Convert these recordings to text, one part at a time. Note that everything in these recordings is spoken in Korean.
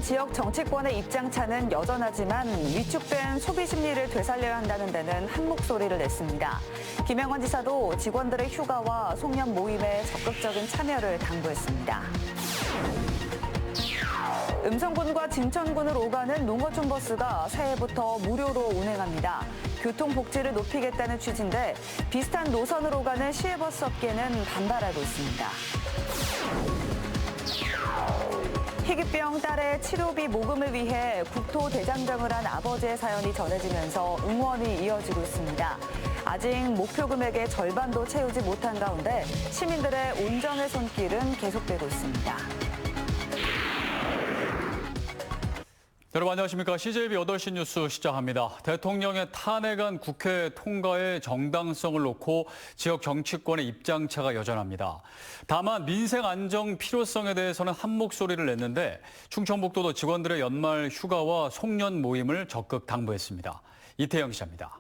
지역 정치권의 입장차는 여전하지만 위축된 소비 심리를 되살려야 한다는 데는 한 목소리를 냈습니다. 김영환 지사도 직원들의 휴가와 송년 모임에 적극적인 참여를 당부했습니다. 음성군과 진천군을 오가는 농어촌 버스가 새해부터 무료로 운행합니다. 교통복지를 높이겠다는 취지인데 비슷한 노선으로 가는 시외버스 업계는 반발하고 있습니다. 희귀병 딸의 치료비 모금을 위해 국토대장정을 한 아버지의 사연이 전해지면서 응원이 이어지고 있습니다. 아직 목표 금액의 절반도 채우지 못한 가운데 시민들의 온정의 손길은 계속되고 있습니다. 여러분 안녕하십니까. CJB 8시 뉴스 시작합니다. 대통령의 탄핵안 국회 통과의 정당성을 놓고 지역 정치권의 입장차가 여전합니다. 다만 민생 안정 필요성에 대해서는 한 목소리를 냈는데 충청북도도 직원들의 연말 휴가와 송년 모임을 적극 당부했습니다. 이태영 기자입니다.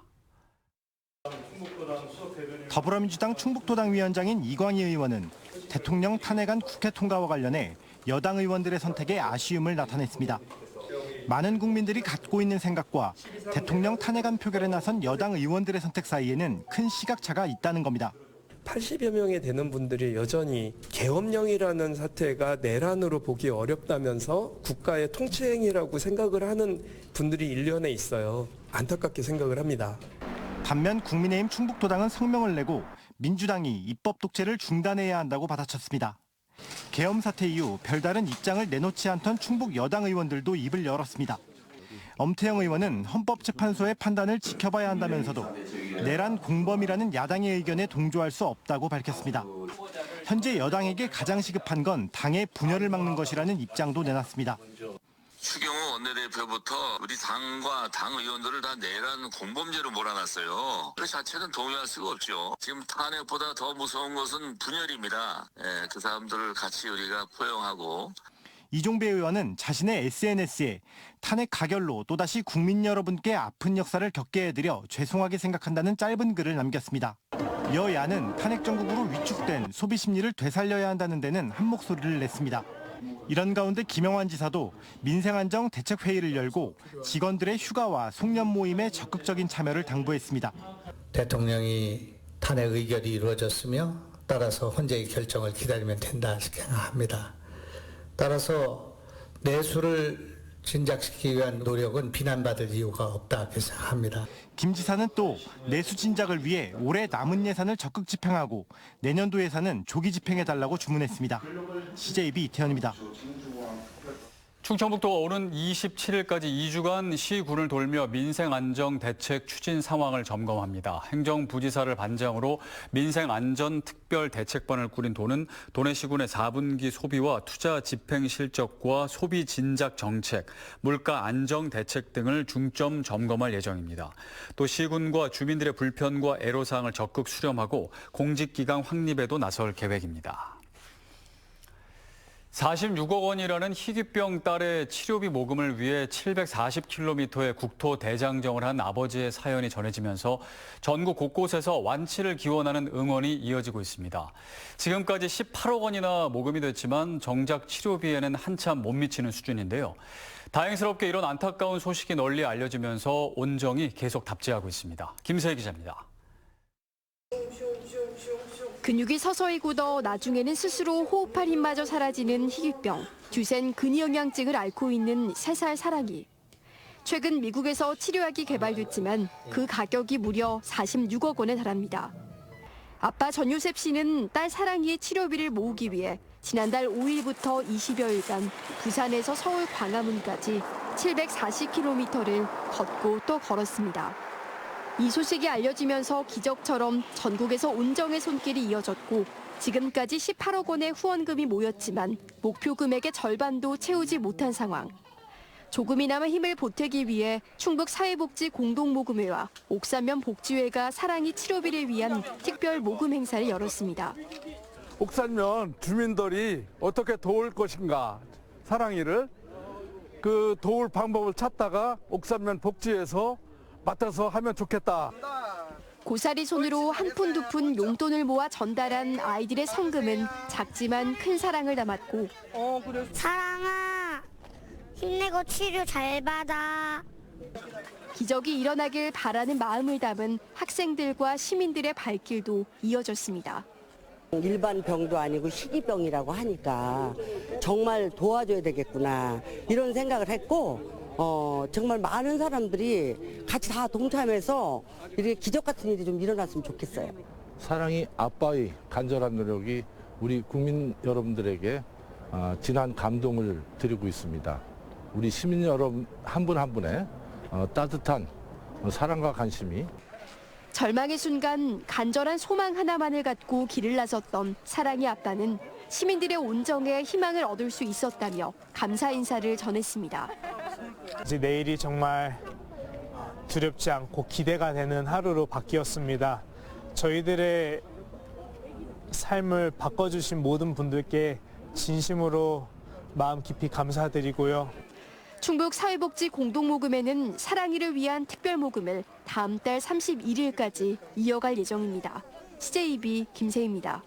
더불어민주당 충북도당 위원장인 이광희 의원은 대통령 탄핵안 국회 통과와 관련해 여당 의원들의 선택에 아쉬움을 나타냈습니다. 많은 국민들이 갖고 있는 생각과 대통령 탄핵안 표결에 나선 여당 의원들의 선택 사이에는 큰 시각차가 있다는 겁니다. 80여 명이 되는 분들이 여전히 계엄령이라는 사태가 내란으로 보기 어렵다면서 국가의 통치행위라고 생각을 하는 분들이 일련에 있어요. 안타깝게 생각을 합니다. 반면 국민의힘 충북도당은 성명을 내고 민주당이 입법 독재를 중단해야 한다고 받아쳤습니다. 계엄 사태 이후 별다른 입장을 내놓지 않던 충북 여당 의원들도 입을 열었습니다. 엄태영 의원은 헌법재판소의 판단을 지켜봐야 한다면서도 내란 공범이라는 야당의 의견에 동조할 수 없다고 밝혔습니다. 현재 여당에게 가장 시급한 건 당의 분열을 막는 것이라는 입장도 내놨습니다. 추경호 원내대표부터 우리 당과 당 의원들을 다 내란 공범죄로 몰아놨어요. 그 자체는 동의할 수가 없죠. 지금 탄핵보다 더 무서운 것은 분열입니다. 그 사람들을 같이 우리가 포용하고. 이종배 의원은 자신의 SNS에 탄핵 가결로 또다시 국민 여러분께 아픈 역사를 겪게 해드려 죄송하게 생각한다는 짧은 글을 남겼습니다. 여야는 탄핵 정국으로 위축된 소비 심리를 되살려야 한다는 데는 한 목소리를 냈습니다. 이런 가운데 김영환 지사도 민생안정 대책회의를 열고 직원들의 휴가와 송년 모임에 적극적인 참여를 당부했습니다. 대통령이 탄핵 의결이 이루어졌으며 따라서 헌재의 결정을 기다리면 된다 생각합니다. 따라서 내수를 진작시키기 위한 노력은 비난받을 이유가 없다 생각합니다. 김 지사는 또 내수 진작을 위해 올해 남은 예산을 적극 집행하고 내년도 예산은 조기 집행해달라고 주문했습니다. CJB 이태현입니다. 충청북도가 오는 27일까지 2주간 시군을 돌며 민생안정 대책 추진 상황을 점검합니다. 행정부지사를 반장으로 민생안전특별대책반을 꾸린 도는 도내시군의 4분기 소비와 투자 집행 실적과 소비 진작 정책, 물가 안정 대책 등을 중점 점검할 예정입니다. 또 시군과 주민들의 불편과 애로사항을 적극 수렴하고 공직기강 확립에도 나설 계획입니다. 46억 원이라는 희귀병 딸의 치료비 모금을 위해 740km의 국토 대장정을 한 아버지의 사연이 전해지면서 전국 곳곳에서 완치를 기원하는 응원이 이어지고 있습니다. 지금까지 18억 원이나 모금이 됐지만 정작 치료비에는 한참 못 미치는 수준인데요. 다행스럽게 이런 안타까운 소식이 널리 알려지면서 온정이 계속 답지하고 있습니다. 김세희 기자입니다. 근육이 서서히 굳어 나중에는 스스로 호흡할 힘마저 사라지는 희귀병, 듀센 근위영양증을 앓고 있는 3살 사랑이. 최근 미국에서 치료약이 개발됐지만 그 가격이 무려 46억 원에 달합니다. 아빠 전요셉 씨는 딸 사랑이의 치료비를 모으기 위해 지난달 5일부터 20여일간 부산에서 서울 광화문까지 740km를 걷고 또 걸었습니다. 이 소식이 알려지면서 기적처럼 전국에서 온정의 손길이 이어졌고 지금까지 18억 원의 후원금이 모였지만 목표 금액의 절반도 채우지 못한 상황. 조금이나마 힘을 보태기 위해 충북사회복지공동모금회와 옥산면 복지회가 사랑이 치료비를 위한 특별 모금 행사를 열었습니다. 옥산면 주민들이 어떻게 도울 것인가, 사랑이를 그 도울 방법을 찾다가 옥산면 복지에서 맡아서 하면 좋겠다. 고사리 손으로 한 푼 두 푼 용돈을 모아 전달한 아이들의 성금은 작지만 큰 사랑을 담았고 사랑아 힘내고 치료 잘 받아. 기적이 일어나길 바라는 마음을 담은 학생들과 시민들의 발길도 이어졌습니다. 일반 병도 아니고 희귀병이라고 하니까 정말 도와줘야 되겠구나 이런 생각을 했고 정말 많은 사람들이 같이 다 동참해서 이렇게 기적 같은 일이 좀 일어났으면 좋겠어요. 사랑이 아빠의 간절한 노력이 우리 국민 여러분들에게 진한 감동을 드리고 있습니다. 우리 시민 여러분 한 분 한 분의 따뜻한 사랑과 관심이 절망의 순간 간절한 소망 하나만을 갖고 길을 나섰던 사랑의 아빠는 시민들의 온정에 희망을 얻을 수 있었다며 감사 인사를 전했습니다. 이제 내일이 정말 두렵지 않고 기대가 되는 하루로 바뀌었습니다. 저희들의 삶을 바꿔주신 모든 분들께 진심으로 마음 깊이 감사드리고요. 충북 사회복지 공동모금회는 사랑이를 위한 특별모금을 다음 달 31일까지 이어갈 예정입니다. CJB 김세희입니다.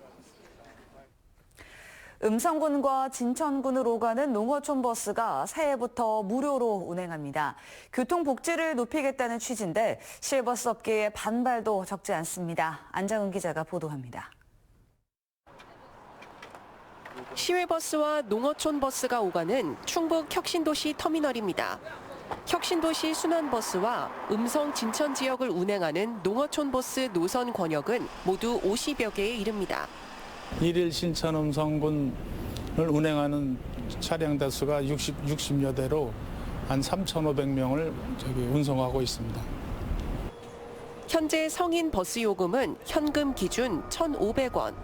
음성군과 진천군으로 가는 농어촌 버스가 새해부터 무료로 운행합니다. 교통복지를 높이겠다는 취지인데 시외버스 업계의 반발도 적지 않습니다. 안장훈 기자가 보도합니다. 시외버스와 농어촌 버스가 오가는 충북 혁신도시 터미널입니다. 혁신도시 순환버스와 음성 진천 지역을 운행하는 농어촌 버스 노선 권역은 모두 50여 개에 이릅니다. 일일 신천 음성군을 운행하는 차량 대수가 60여 대로 한 3,500명을 운송하고 있습니다. 현재 성인 버스 요금은 현금 기준 1,500원.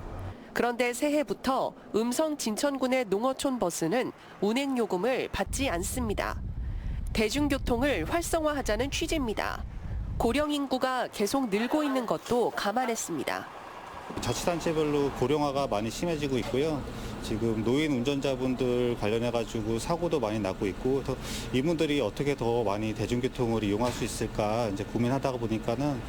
그런데 새해부터 음성 진천군의 농어촌 버스는 운행 요금을 받지 않습니다. 대중교통을 활성화하자는 취지입니다. 고령 인구가 계속 늘고 있는 것도 감안했습니다. 자치단체별로 고령화가 많이 심해지고 있고요. 지금 노인 운전자분들 관련해가지고 사고도 많이 나고 있고, 이분들이 어떻게 더 많이 대중교통을 이용할 수 있을까 이제 고민하다가 보니까는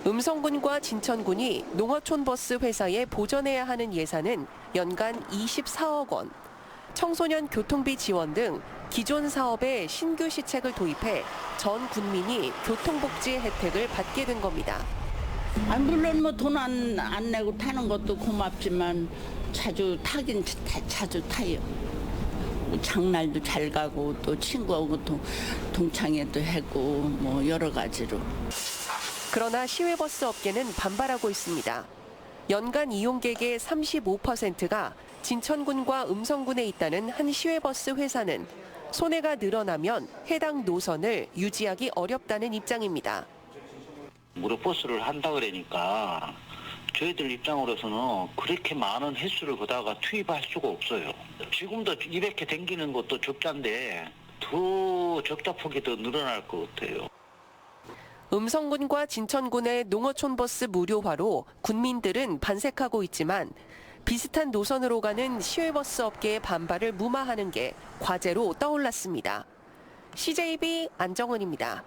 음성군과 진천군이 농어촌 버스 회사에 보전해야 하는 예산은 연간 24억 원. 청소년 교통비 지원 등 기존 사업에 신규 시책을 도입해 전 국민이 교통복지 혜택을 받게 된 겁니다. 물론 뭐 돈 안 내고 타는 것도 고맙지만 자주 타긴 자주 타요. 장날도 잘 가고 또 친구하고 동창회도 하고 뭐 여러 가지로. 그러나 시외버스 업계는 반발하고 있습니다. 연간 이용객의 35%가 진천군과 음성군에 있다는 한 시외버스 회사는 손해가 늘어나면 해당 노선을 유지하기 어렵다는 입장입니다. 무료 버스를 한다 그러니까 저희들 입장으로서는 그렇게 많은 횟수를 거다가 투입할 수가 없어요. 지금도 200회 댕기는 것도 적자인데 더 적자 폭이 더 늘어날 것 같아요. 음성군과 진천군의 농어촌 버스 무료화로 군민들은 반색하고 있지만 비슷한 노선으로 가는 시외버스 업계의 반발을 무마하는 게 과제로 떠올랐습니다. CJB 안정은입니다.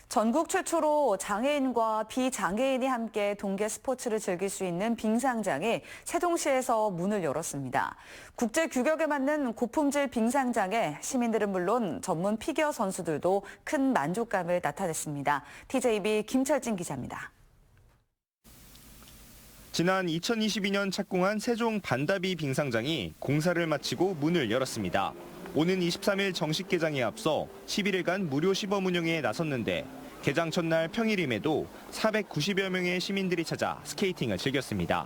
전국 최초로 장애인과 비장애인이 함께 동계 스포츠를 즐길 수 있는 빙상장이 세종시에서 문을 열었습니다. 국제 규격에 맞는 고품질 빙상장에 시민들은 물론 전문 피겨 선수들도 큰 만족감을 나타냈습니다. TJB 김철진 기자입니다. 지난 2022년 착공한 세종 반다비 빙상장이 공사를 마치고 문을 열었습니다. 오는 23일 정식 개장에 앞서 11일간 무료 시범 운영에 나섰는데 개장 첫날 평일임에도 490여 명의 시민들이 찾아 스케이팅을 즐겼습니다.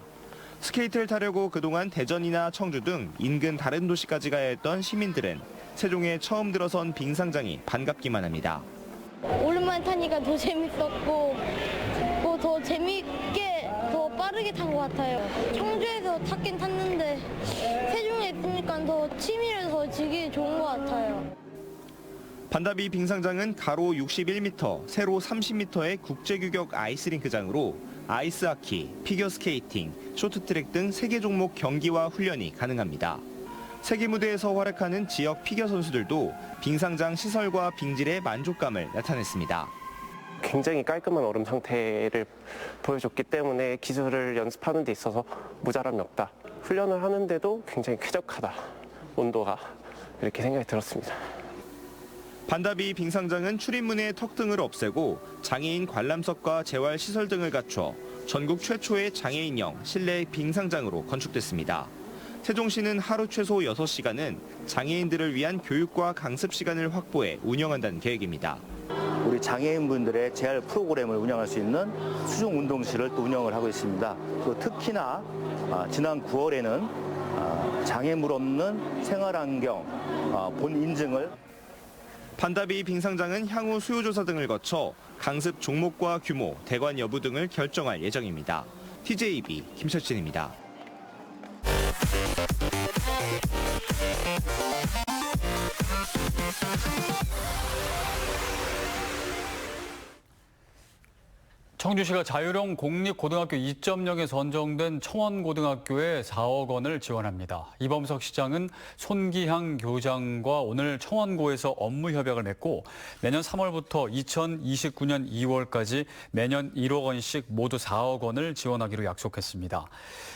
스케이트를 타려고 그동안 대전이나 청주 등 인근 다른 도시까지 가야 했던 시민들은 세종에 처음 들어선 빙상장이 반갑기만 합니다. 오랜만에 타니까 더 재밌었고 또 더 재밌게 더 빠르게 탄 것 같아요. 청주에서 탔긴 탔는데 세종에 있으니까 더 치밀해서 즐기기 좋은 것 같아요. 반다비 빙상장은 가로 61m, 세로 30m의 국제규격 아이스링크장으로 아이스하키, 피겨스케이팅, 쇼트트랙 등 3개 종목 경기와 훈련이 가능합니다. 세계 무대에서 활약하는 지역 피겨 선수들도 빙상장 시설과 빙질의 만족감을 나타냈습니다. 굉장히 깔끔한 얼음 상태를 보여줬기 때문에 기술을 연습하는 데 있어서 모자람이 없다. 훈련을 하는데도 굉장히 쾌적하다. 온도가 이렇게 생각이 들었습니다. 반다비 빙상장은 출입문의 턱 등을 없애고 장애인 관람석과 재활 시설 등을 갖춰 전국 최초의 장애인형 실내 빙상장으로 건축됐습니다. 세종시는 하루 최소 6시간은 장애인들을 위한 교육과 강습 시간을 확보해 운영한다는 계획입니다. 우리 장애인분들의 재활 프로그램을 운영할 수 있는 수중 운동실을 또 운영을 하고 있습니다. 또 특히나 지난 9월에는 장애물 없는 생활환경 본 인증을 반다비 빙상장은 향후 수요조사 등을 거쳐 강습 종목과 규모, 대관 여부 등을 결정할 예정입니다. TJB 김철진입니다. 청주시가 자율형 공립고등학교 2.0에 선정된 청원고등학교에 4억 원을 지원합니다. 이범석 시장은 손기향 교장과 오늘 청원고에서 업무 협약을 맺고 내년 3월부터 2029년 2월까지 매년 1억 원씩 모두 4억 원을 지원하기로 약속했습니다.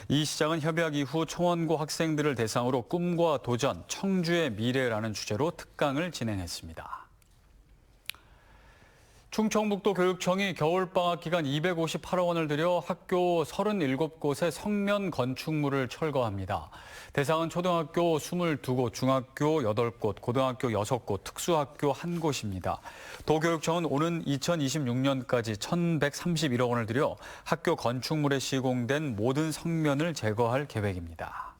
이 시장은 협약 이후 청원고 학생들을 대상으로 꿈과 도전, 청주의 미래라는 주제로 특강을 진행했습니다. 충청북도 교육청이 겨울방학 기간 258억 원을 들여 학교 37곳의 성면 건축물을 철거합니다. 대상은 초등학교 22곳, 중학교 8곳, 고등학교 6곳, 특수학교 1곳입니다. 도교육청은 오는 2026년까지 1,131억 원을 들여 학교 건축물에 시공된 모든 성면을 제거할 계획입니다.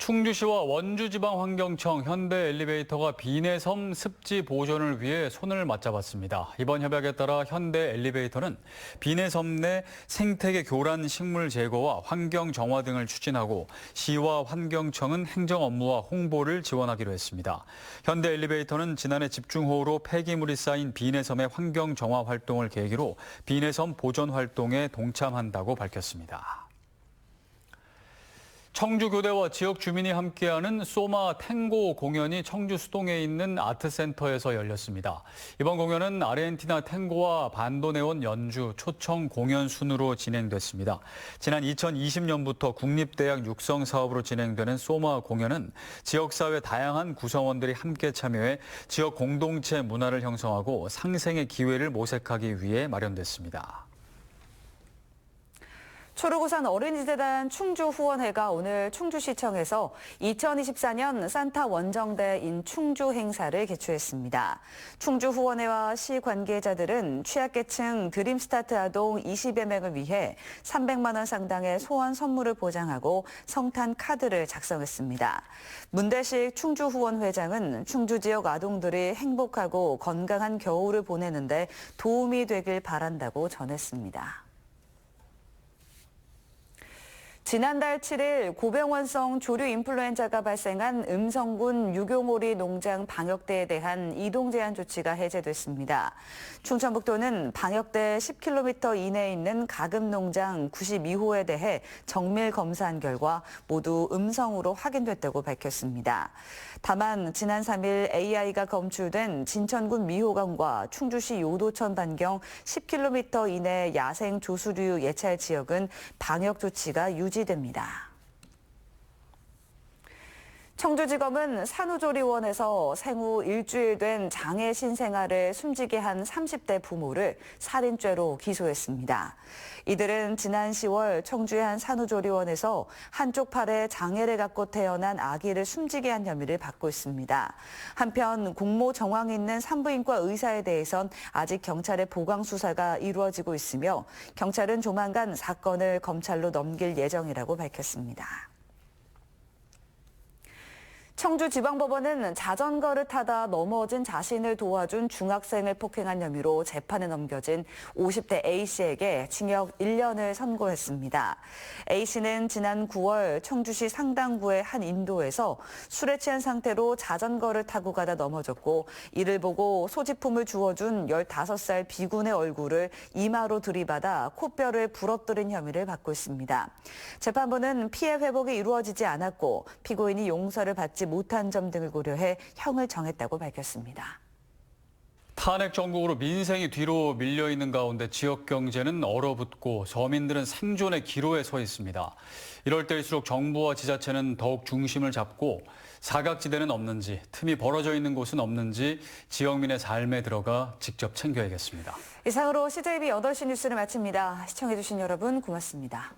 충주시와 원주지방환경청, 현대엘리베이터가 비내섬 습지 보존을 위해 손을 맞잡았습니다. 이번 협약에 따라 현대엘리베이터는 비내섬 내 생태계 교란 식물 제거와 환경 정화 등을 추진하고 시와 환경청은 행정 업무와 홍보를 지원하기로 했습니다. 현대엘리베이터는 지난해 집중호우로 폐기물이 쌓인 비내섬의 환경 정화 활동을 계기로 비내섬 보존 활동에 동참한다고 밝혔습니다. 청주교대와 지역 주민이 함께하는 소마 탱고 공연이 청주 수동에 있는 아트센터에서 열렸습니다. 이번 공연은 아르헨티나 탱고와 반도네온 연주, 초청 공연 순으로 진행됐습니다. 지난 2020년부터 국립대학 육성 사업으로 진행되는 소마 공연은 지역사회 다양한 구성원들이 함께 참여해 지역 공동체 문화를 형성하고 상생의 기회를 모색하기 위해 마련됐습니다. 초록우산 어린이재단 충주후원회가 오늘 충주시청에서 2024년 산타 원정대인 충주 행사를 개최했습니다. 충주후원회와 시 관계자들은 취약계층 드림스타트 아동 20여 명을 위해 300만 원 상당의 소원 선물을 보장하고 성탄 카드를 작성했습니다. 문대식 충주후원회장은 충주 지역 아동들이 행복하고 건강한 겨울을 보내는데 도움이 되길 바란다고 전했습니다. 지난달 7일 고병원성 조류 인플루엔자가 발생한 음성군 유경오리 농장 방역대에 대한 이동 제한 조치가 해제됐습니다. 충청북도는 방역대 10km 이내에 있는 가금 농장 92호에 대해 정밀 검사한 결과 모두 음성으로 확인됐다고 밝혔습니다. 다만 지난 3일 AI가 검출된 진천군 미호강과 충주시 요도천 반경 10km 이내 야생 조수류 예찰 지역은 방역 조치가 유지됩니다. 청주지검은 산후조리원에서 생후 일주일 된 장애 신생아를 숨지게 한 30대 부모를 살인죄로 기소했습니다. 이들은 지난 10월 청주의 한 산후조리원에서 한쪽 팔에 장애를 갖고 태어난 아기를 숨지게 한 혐의를 받고 있습니다. 한편 공모 정황이 있는 산부인과 의사에 대해선 아직 경찰의 보강 수사가 이루어지고 있으며 경찰은 조만간 사건을 검찰로 넘길 예정이라고 밝혔습니다. 청주지방법원은 자전거를 타다 넘어진 자신을 도와준 중학생을 폭행한 혐의로 재판에 넘겨진 50대 A씨에게 징역 1년을 선고했습니다. A씨는 지난 9월 청주시 상당구의 한 인도에서 술에 취한 상태로 자전거를 타고 가다 넘어졌고 이를 보고 소지품을 주워준 15살 B군의 얼굴을 이마로 들이받아 코뼈를 부러뜨린 혐의를 받고 있습니다. 재판부는 피해 회복이 이루어지지 않았고 피고인이 용서를 받지 못한 점 등을 고려해 형을 정했다고 밝혔습니다. 탄핵 정국으로 민생이 뒤로 밀려 있는 가운데 지역 경제는 얼어붙고 서민들은 생존의 기로에 서 있습니다. 이럴 때일수록 정부와 지자체는 더욱 중심을 잡고 사각지대는 없는지, 틈이 벌어져 있는 곳은 없는지 지역민의 삶에 들어가 직접 챙겨야겠습니다. 이상으로 CJB 8시 뉴스를 마칩니다. 시청해주신 여러분 고맙습니다.